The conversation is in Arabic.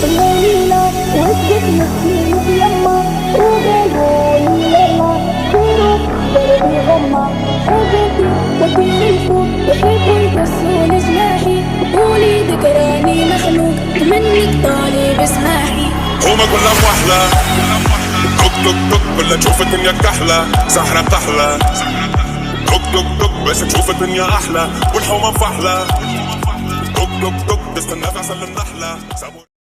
الليلة وسط مسكين يما وقالوا لي ليلى خيرك قلبي غمة حبيبي وكل الفوق يحبوا يقصون جناحي قولي ذكراني مخلوق منك طالب اسماحي هما كلها موحلة توك توك توك ولا تشوف الدنيا كحلة سحرة كحلة توك توك توك بس تشوف الدنيا أحلى والحومة فحلة توك توك توك تستنى في عسل النحلة